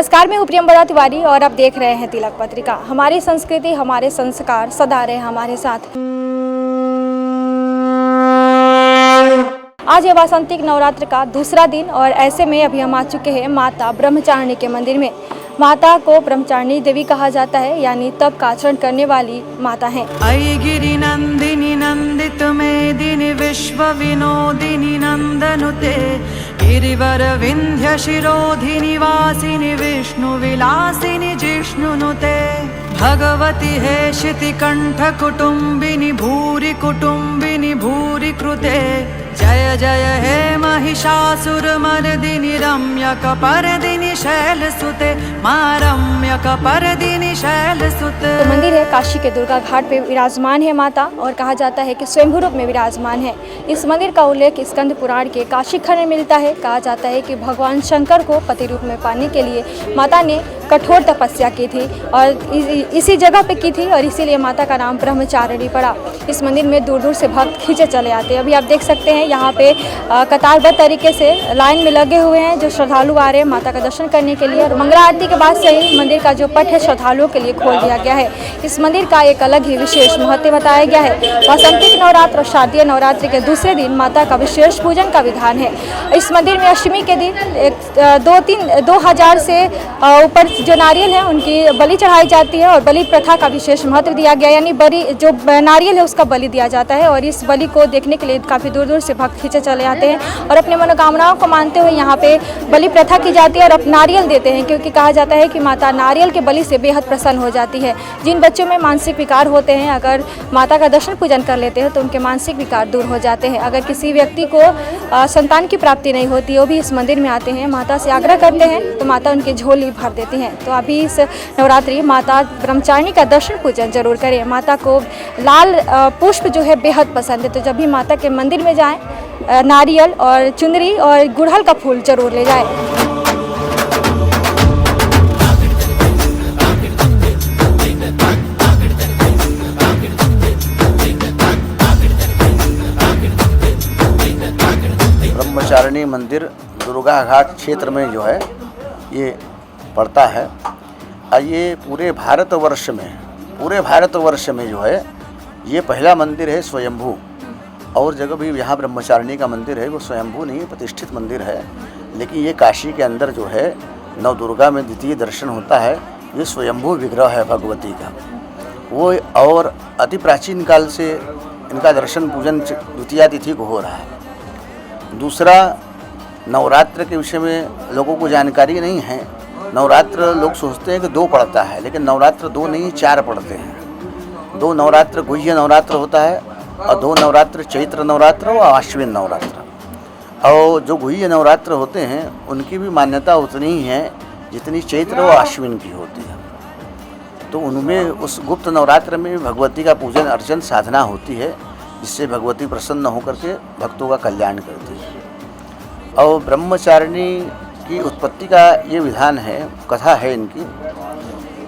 नमस्कार, मैं हूं प्रियंवदा तिवारी और आप देख रहे हैं तिलक पत्रिका। हमारी संस्कृति, हमारे संस्कार सदा रहे हमारे साथ। आज है वासंतिक नवरात्र का दूसरा दिन और ऐसे में अभी हम आ चुके हैं माता ब्रह्मचारिणी के मंदिर में। माता को ब्रह्मचारिणी देवी कहा जाता है, यानी तप का आचरण करने वाली माता हैं। ऐ गिरि नंदिनी नंदित मेदिनी विश्व विनोदिनी नंदनुते गिरिवर विंध्य शिरोधिनी वासिनी विष्णु विलासिनी जिष्णुनुते भगवती हे शिति कंठ कुटुंबिनी भूरि कृते जय जय हे महिषासुर मर्दिनी रम्यक परदिनी शैलसुते मां रम्यक परदिनी शैलसुते। तो मंदिर है काशी के दुर्गा घाट पे विराजमान है माता और कहा जाता है कि स्वयंभू रूप में विराजमान है। इस मंदिर का उल्लेख स्कंद पुराण के काशी खंड में मिलता है। कहा जाता है कि भगवान शंकर को पति रूप में पाने के लिए माता ने कठोर तपस्या की थी और इसी जगह पे की थी और इसीलिए माता का नाम ब्रह्मचारिणी पड़ा। इस मंदिर में दूर दूर से भक्त खींचे चले आते हैं। अभी आप देख सकते हैं यहाँ पे कतारबद्ध तरीके से लाइन में लगे हुए हैं जो श्रद्धालु आ रहे हैं माता का दर्शन करने के लिए। और मंगला आरती के बाद से ही मंदिर का जो पट है श्रद्धालुओं के लिए खोल दिया गया है। इस मंदिर का एक अलग ही विशेष महत्व बताया गया है। वासंतिक नवरात्र और शारदीय नवरात्रि के दूसरे दिन माता का विशेष पूजन का विधान है। इस मंदिर में अष्टमी के दिन 2000 से ऊपर जो नारियल है उनकी बलि चढ़ाई जाती है और बलि प्रथा का विशेष महत्व दिया गया, यानी बलि जो नारियल है उसका बलि दिया जाता है। और इस बलि को देखने के लिए काफ़ी दूर दूर से भक्त खींचे चले आते हैं और अपने मनोकामनाओं को मानते हुए यहाँ पे बलि प्रथा की जाती है और अब नारियल देते हैं, क्योंकि कहा जाता है कि माता नारियल के बलि से बेहद प्रसन्न हो जाती है। जिन बच्चों में मानसिक विकार होते हैं, अगर माता का दर्शन पूजन कर लेते हैं तो उनके मानसिक विकार दूर हो जाते हैं। अगर किसी व्यक्ति को संतान की प्राप्ति नहीं होती, वो भी इस मंदिर में आते हैं, माता से आग्रह करते हैं तो माता उनकी झोली भर देती हैं। तो अभी इस नवरात्रि माता ब्रह्मचारिणी का दर्शन पूजन जरूर करें। माता को लाल पुष्प जो है बेहद पसंद है, तो जब भी माता के मंदिर में जाएं नारियल और चुनरी और गुड़हल का फूल जरूर ले जाएं। ब्रह्मचारिणी मंदिर दुर्गा घाट क्षेत्र में जो है ये पड़ता है और ये पूरे भारतवर्ष में जो है ये पहला मंदिर है स्वयंभू। और जगह भी यहाँ ब्रह्मचारिणी का मंदिर है वो स्वयंभू नहीं, प्रतिष्ठित मंदिर है। लेकिन ये काशी के अंदर जो है नव दुर्गा में द्वितीय दर्शन होता है। ये स्वयंभू विग्रह है भगवती का वो, और अति प्राचीन काल से इनका दर्शन पूजन द्वितीया तिथि को हो रहा है। दूसरा, नवरात्र के विषय में लोगों को जानकारी नहीं है। नवरात्र लोग सोचते हैं कि 2 पड़ता है, लेकिन नवरात्र 2 नहीं 4 पड़ते हैं। 2 नवरात्र गुह्य नवरात्र होता है और 2 नवरात्र चैत्र नवरात्र और आश्विन नवरात्र। और जो गुह्य नवरात्र होते हैं उनकी भी मान्यता उतनी ही है जितनी चैत्र और आश्विन की होती है। तो उनमें उस गुप्त नवरात्र में भगवती का पूजन अर्चन साधना होती है, जिससे भगवती प्रसन्न होकर के भक्तों का कल्याण करती है। और ब्रह्मचारिणी की उत्पत्ति का ये विधान है, कथा है इनकी,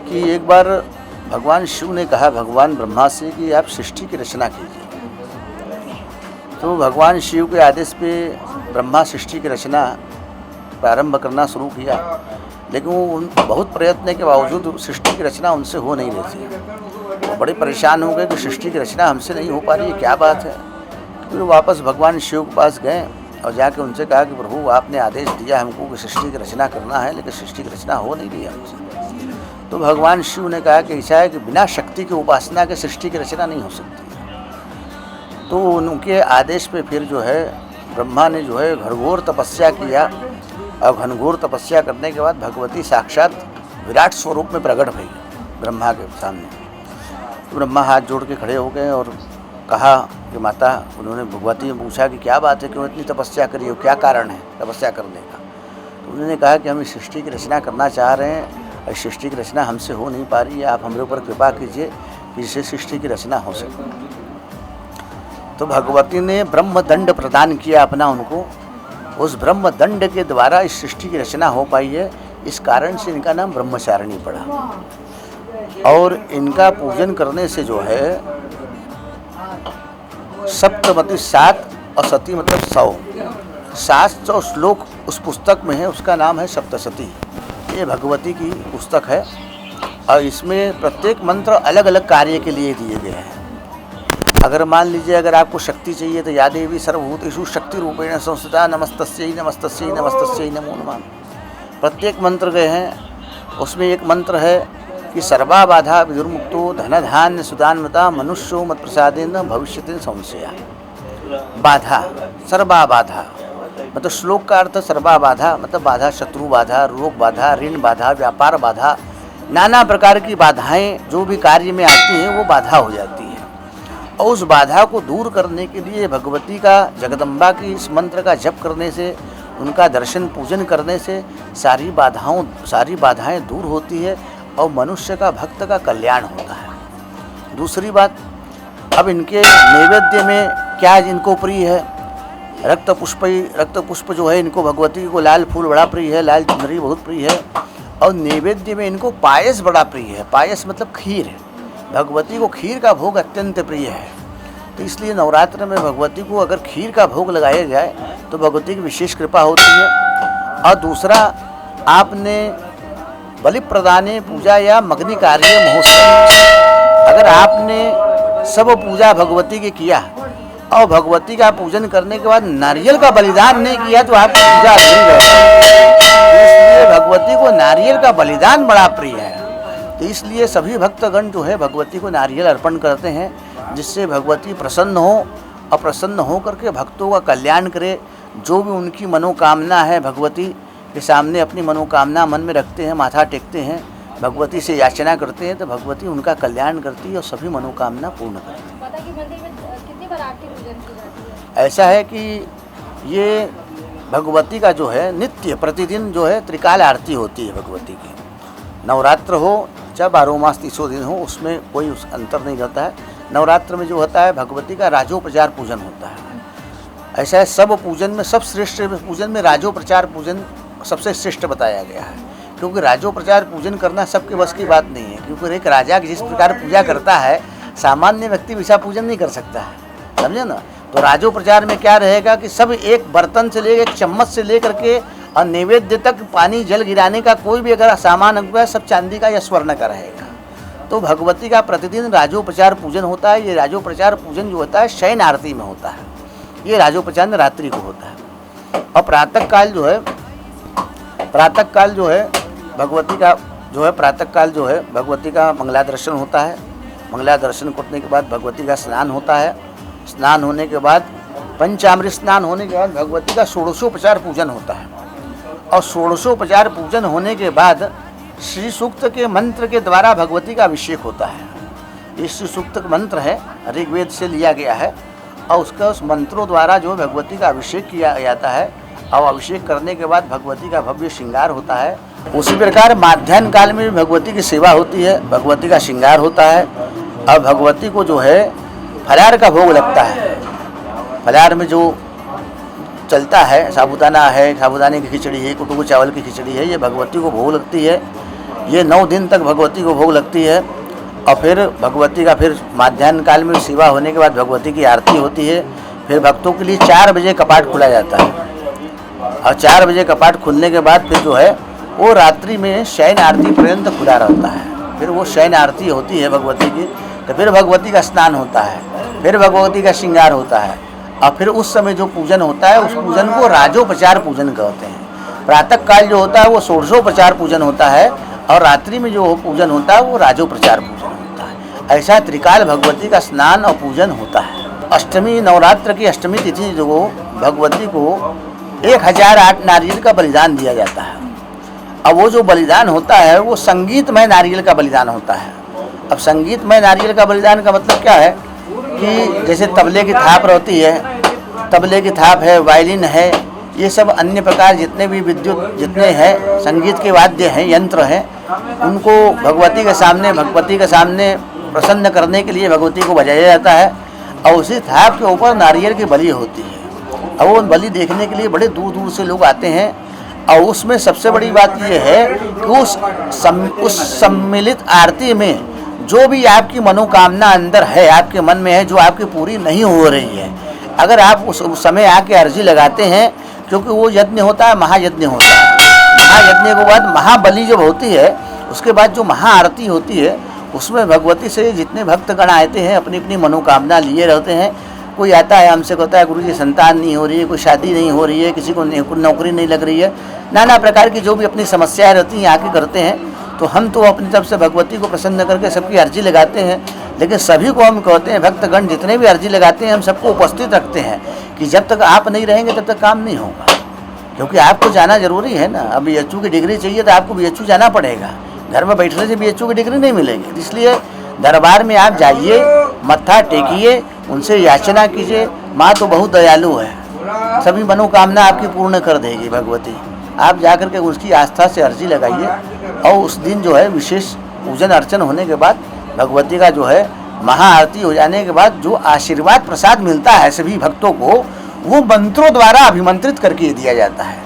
कि एक बार भगवान शिव ने कहा भगवान ब्रह्मा से कि आप सृष्टि की रचना कीजिए। तो भगवान शिव के आदेश पे ब्रह्मा सृष्टि की रचना प्रारंभ करना शुरू किया, लेकिन वो बहुत प्रयत्न के बावजूद सृष्टि की रचना उनसे हो नहीं रही थी। वो बड़े परेशान हो गए कि सृष्टि की रचना हमसे नहीं हो पा रही है, क्या बात है। फिर वापस भगवान शिव के पास गए और जाके उनसे कहा कि प्रभु आपने आदेश दिया हमको कि सृष्टि की रचना करना है, लेकिन सृष्टि की रचना हो नहीं रही है हमसे। तो भगवान शिव ने कहा कि ऐसा है कि बिना शक्ति की उपासना के सृष्टि की रचना नहीं हो सकती। तो उनके आदेश पे फिर जो है ब्रह्मा ने जो है घनघोर तपस्या किया और घनघोर तपस्या करने के बाद भगवती साक्षात विराट स्वरूप में प्रकट भई ब्रह्मा के सामने। तो ब्रह्मा हाथ जोड़ के खड़े हो गए और कहा कि माता, उन्होंने भगवती ने पूछा कि क्या बात है, क्यों इतनी तपस्या करी हो, क्या कारण है तपस्या करने का। तो उन्होंने कहा कि हम इस सृष्टि की रचना करना चाह रहे हैं और सृष्टि की रचना हमसे हो नहीं पा रही है, आप हमारे ऊपर कृपा कीजिए कि इससे सृष्टि की रचना हो सके। तो भगवती ने ब्रह्मदंड प्रदान किया अपना उनको। उस ब्रह्मदंड के द्वारा इस सृष्टि की रचना हो पाई है। इस कारण से इनका नाम ब्रह्मचारिणी पड़ा। और इनका पूजन करने से जो है सप्तमति 7 और सती मतलब 100 700 श्लोक उस पुस्तक में है, उसका नाम है सप्तशती। ये भगवती की पुस्तक है और इसमें प्रत्येक मंत्र अलग अलग कार्य के लिए दिए गए हैं। अगर मान लीजिए अगर आपको शक्ति चाहिए तो या देवी सर्वभूतेषु शक्ति रूपेण संस्थिता नमस्तस्यै नमस्तस्यै नमस्तस्यै नमो नमः। प्रत्येक मंत्र गए हैं। उसमें एक मंत्र है कि सर्वा बाधा विदुर्मुक्तो धन धान्य सुदान्मता मनुष्यो मत प्रसादेन भविष्यति संशया। बाधा, सर्वा बाधा मतलब श्लोक का अर्थ सर्वा बाधा मतलब बाधा, शत्रु बाधा, रोग बाधा, ऋण बाधा, व्यापार बाधा, नाना प्रकार की बाधाएं जो भी कार्य में आती हैं वो बाधा हो जाती है। और उस बाधा को दूर करने के लिए भगवती का, जगदम्बा की इस मंत्र का जप करने से, उनका दर्शन पूजन करने से सारी बाधाएं दूर होती है और मनुष्य का, भक्त का कल्याण होता है। दूसरी बात, अब इनके नैवेद्य में क्या इनको प्रिय है? रक्त पुष्प जो है इनको, भगवती को लाल फूल बड़ा प्रिय है, लाल चुनरी बहुत प्रिय है। और नैवेद्य में इनको पायस बड़ा प्रिय है। पायस मतलब खीर है। भगवती को खीर का भोग अत्यंत प्रिय है। तो इसलिए नवरात्र में भगवती को अगर खीर का भोग लगाया जाए तो भगवती की विशेष कृपा होती है। और दूसरा, आपने बलि प्रदाने पूजा या मग्नि कार्य महोत्सव, अगर आपने सब पूजा भगवती की किया और भगवती का पूजन करने के बाद नारियल का बलिदान नहीं किया तो आपकी पूजा अधूरी रहेगी। इसलिए भगवती को नारियल का बलिदान बड़ा प्रिय है। तो इसलिए सभी भक्तगण जो है भगवती को नारियल अर्पण करते हैं, जिससे भगवती प्रसन्न हो और प्रसन्न हो करके भक्तों का कल्याण करे। जो भी उनकी मनोकामना है भगवती के सामने अपनी मनोकामना मन में रखते हैं, माथा टेकते हैं, भगवती से याचना करते हैं तो भगवती उनका कल्याण करती है और सभी मनोकामना पूर्ण करती है। पता कि मंदिर में कितनी बार आरती पूजन की जाती है? ऐसा है कि ये भगवती का जो है नित्य प्रतिदिन जो है त्रिकाल आरती होती है भगवती की। नवरात्र हो चाहे 12 मास 300 दिन हो, उसमें कोई अंतर नहीं रहता है। नवरात्र में जो होता है भगवती का राजोपचार पूजन होता है। ऐसा है, सब पूजन में सब श्रेष्ठ पूजन में राजोपचार पूजन सबसे श्रेष्ठ बताया गया है। क्योंकि राजोपचार पूजन करना सबके बस की बात नहीं है। क्योंकि एक राजा जिस प्रकार पूजा करता है सामान्य व्यक्ति वैसा पूजन नहीं कर सकता है, समझे ना। तो राजोपचार में क्या रहेगा कि सब एक बर्तन से लेकर, एक चम्मच से लेकर के और नैवेद्य तक पानी जल गिराने का कोई भी अगर सामान है सब चांदी का या स्वर्ण का रहेगा। तो भगवती का प्रतिदिन राजोपचार पूजन होता है। ये राजोपचार पूजन जो होता है शयन आरती में होता है। ये राजोपचार रात्रि को होता है। और प्रातः काल जो है भगवती का जो है प्रातःकाल जो है भगवती का मंगला दर्शन होता है। मंगला दर्शन करने के बाद भगवती का स्नान होता है। स्नान होने के बाद पंचामृत स्नान होने के बाद भगवती का षोडशोपचार पूजन होता है। और षोडशोपचार पूजन होने के बाद श्री सूक्त के मंत्र के द्वारा भगवती का अभिषेक होता है। ये श्री सूक्त मंत्र है, ऋग्वेद से लिया गया है और उस मंत्रों द्वारा जो भगवती का अभिषेक किया जाता है। और अभिषेक करने के बाद भगवती का भव्य श्रृंगार होता है। उसी प्रकार माध्याह्न काल में भी भगवती की सेवा होती है, भगवती का श्रृंगार होता है। और भगवती को जो है फलाहार का भोग लगता है। फलाहार में जो चलता है साबूदाना है, साबूदाने की खिचड़ी है, कुटुकू चावल की खिचड़ी है, ये भगवती को भोग लगती है। ये 9 दिन तक भगवती को भोग लगती है। और फिर भगवती का फिर माध्याह्न काल में सेवा होने के बाद भगवती की आरती होती है। फिर भक्तों के लिए 4 बजे कपाट खुला जाता है। और 4 बजे कपाट खुलने के बाद फिर जो है वो रात्रि में शयन आरती पर्यंत खुला रहता है। फिर वो शयन आरती होती है भगवती की। तो फिर भगवती का स्नान होता है, फिर भगवती का श्रृंगार होता है। और फिर उस समय जो पूजन होता है उस पूजन को राजोपचार पूजन कहते हैं। प्रातः काल जो होता है वो षोडशोपचार पूजन होता है और रात्रि में जो पूजन होता है वो राजोपचार पूजन होता है। ऐसा त्रिकाल भगवती का स्नान और पूजन होता है। अष्टमी, नवरात्र की अष्टमी तिथि जो भगवती को 1008 नारियल का बलिदान दिया जाता है। अब वो जो बलिदान होता है वो संगीतमय नारियल का बलिदान होता है। अब संगीतमय नारियल का बलिदान का मतलब क्या है कि जैसे तबले की थाप रहती है, तबले की थाप है, वायलिन है, ये सब अन्य प्रकार जितने भी विद्युत जितने हैं संगीत के वाद्य हैं, यंत्र हैं, उनको भगवती के सामने प्रसन्न करने के लिए भगवती को बजाया जाता है। और उसी थाप के ऊपर नारियल की बलि होती है। और वो बलि देखने के लिए बड़े दूर दूर से लोग आते हैं। और उसमें सबसे बड़ी बात यह है कि उस सम्मिलित आरती में जो भी आपकी मनोकामना अंदर है, आपके मन में है, जो आपकी पूरी नहीं हो रही है, अगर आप उस समय आके अर्जी लगाते हैं, क्योंकि वो यज्ञ होता है, महायज्ञ होता है। महायज्ञ के बाद महाबलि जब होती है, उसके बाद जो महाआरती होती है, उसमें भगवती से जितने भक्तगण आते हैं अपनी अपनी मनोकामना लिए रहते हैं। कोई आता है हमसे कहता है गुरुजी संतान नहीं हो रही है, कोई शादी नहीं हो रही है, किसी को नौकरी नहीं लग रही है, नाना प्रकार की जो भी अपनी समस्याएं रहती हैं आके करते हैं। तो हम तो अपनी तरफ से भगवती को प्रसन्न करके सबकी अर्जी लगाते हैं, लेकिन सभी को हम कहते हैं भक्तगण जितने भी अर्जी लगाते हैं हम सबको उपस्थित रखते हैं कि जब तक आप नहीं रहेंगे तब तक काम नहीं होगा, क्योंकि आपको जाना जरूरी है ना। अब BHU की डिग्री चाहिए तो आपको BHU जाना पड़ेगा, घर में बैठने से BHU की डिग्री नहीं मिलेगी। इसलिए दरबार में आप जाइए, मत्था टेकिए, उनसे याचना कीजिए। माँ तो बहुत दयालु है, सभी मनोकामना आपकी पूर्ण कर देगी भगवती। आप जाकर के उसकी आस्था से अर्जी लगाइए और उस दिन जो है विशेष पूजन अर्चन होने के बाद भगवती का जो है महाआरती हो जाने के बाद जो आशीर्वाद प्रसाद मिलता है सभी भक्तों को, वो मंत्रों द्वारा अभिमंत्रित करके दिया जाता है।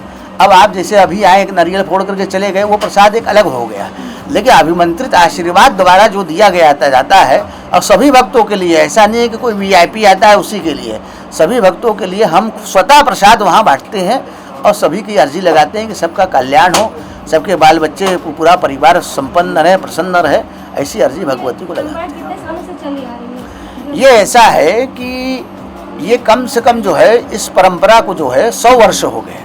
अब आप जैसे अभी आए एक नारियल फोड़ करके चले गए, वो प्रसाद एक अलग हो गया, लेकिन अभिमंत्रित आशीर्वाद द्वारा जो दिया गया जाता है और सभी भक्तों के लिए, ऐसा नहीं है कि कोई VIP आता है उसी के लिए, सभी भक्तों के लिए हम स्वतः प्रसाद वहाँ बांटते हैं और सभी की अर्जी लगाते हैं कि सबका कल्याण हो, सबके बाल बच्चे पूरा परिवार संपन्न रहे, प्रसन्न रहे, ऐसी अर्जी भगवती को लगाते हैं। ये ऐसा है कि ये कम से कम जो है इस परंपरा को जो है 100 वर्ष हो गए।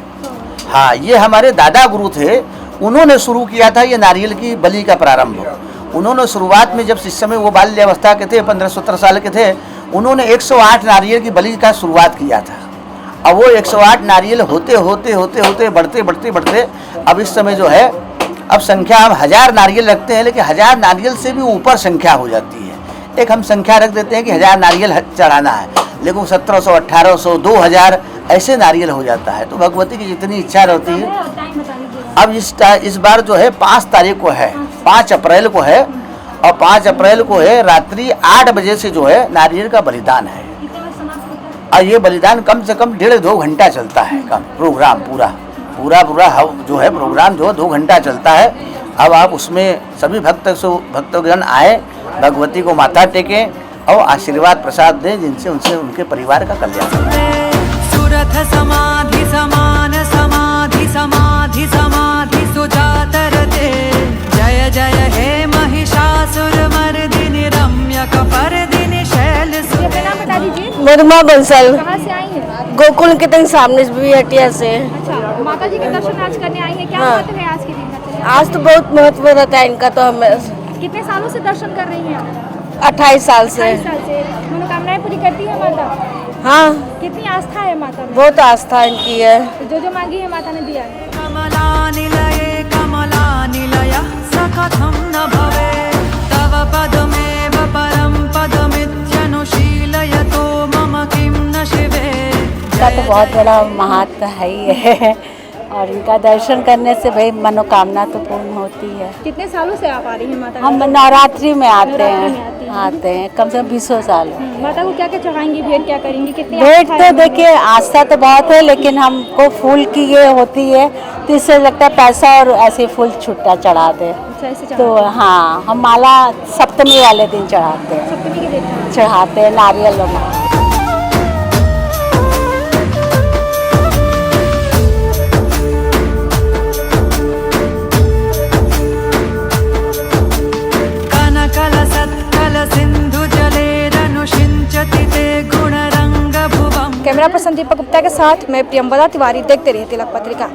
हाँ, ये हमारे दादा गुरु थे, उन्होंने शुरू किया था ये नारियल की बलि का प्रारंभ। उन्होंने शुरुआत में जब इस समय वो बाल्यावस्था के थे, 15-17 साल के थे, उन्होंने 108 नारियल की बलि का शुरुआत किया था। अब वो 108 नारियल होते होते होते होते बढ़ते बढ़ते बढ़ते अब इस समय जो है अब संख्या हम 1000 नारियल रखते हैं, लेकिन 1000 नारियल से भी ऊपर संख्या हो जाती है। एक हम संख्या रख देते हैं कि 1000 नारियल चढ़ाना है, लेकिन 1700, 1800, 2000 ऐसे नारियल हो जाता है। तो भगवती की जितनी इच्छा रहती है। अब इस बार जो है 5 तारीख को है, 5 अप्रैल को है, और 5 अप्रैल को है रात्रि 8 बजे से जो है नारियल का बलिदान है। और ये बलिदान कम से कम 1.5-2 घंटा चलता है कम प्रोग्राम, पूरा जो है प्रोग्राम जो है 2 घंटा चलता है। अब आप उसमें सभी भक्तगण आए, भगवती को माथा टेकें और आशीर्वाद प्रसाद दें, जिनसे उनसे उनके परिवार का कल्याण हो। सुरथ समाधि समान समाधि समाधि समाधि सुजातरते जय जय हे महिषासुर मर्दिनि रम्यकपर्दिनि शैलसुते। अपना नाम बता दीजिए। मधुमा बंसल, कहाँ से आई हैं? गोकुल के तंग सामने भी हटिया से। अच्छा, माता जी के दर्शन आज करने आई हैं, क्या हाँ। महत्व है आज के दिन का? आज तो बहुत महत्व रहता है इनका, तो हमें कितने सालों से दर्शन कर रही हैं आप? 28 साल से। 28 साल से। मनोकामनाएं पूरी करती है माता? हाँ, कितनी आस्था है माता में? बहुत आस्था इनकी है। जो जो मांगी है माता ने दिया है। कमलानिलये कमलानिलयः सकथं न भवेत् तव पदमेव परं पदमित्यनुशीलयतो मम किं न शिवे। का तो बहुत बड़ा महत्व है ही है, और इनका दर्शन करने से भाई मनोकामना तो पूर्ण होती है। कितने सालों से आप आ रही हैं माता के? हम नवरात्रि में आते नवरात्रि में हैं कम से कम 20 साल। माता को क्या क्या चढ़ाएंगी, भेंट क्या करेंगी, कितनी भेंट आस्था है तो देखिए आस्था तो बहुत है, लेकिन हमको फूल की ये होती है तो इससे लगता है पैसा और ऐसे फूल छुट्टा चढ़ा दे। अच्छा, ऐसे तो हाँ, हम माला सप्तमी वाले दिन चढ़ाते हैं, सप्तमी के दिन चढ़ाते हैं नारियल और माला। कैमरा पर्सन दीपक गुप्ता के साथ मैं प्रियंवदा तिवारी, देखते रहिए तिलक पत्रिका।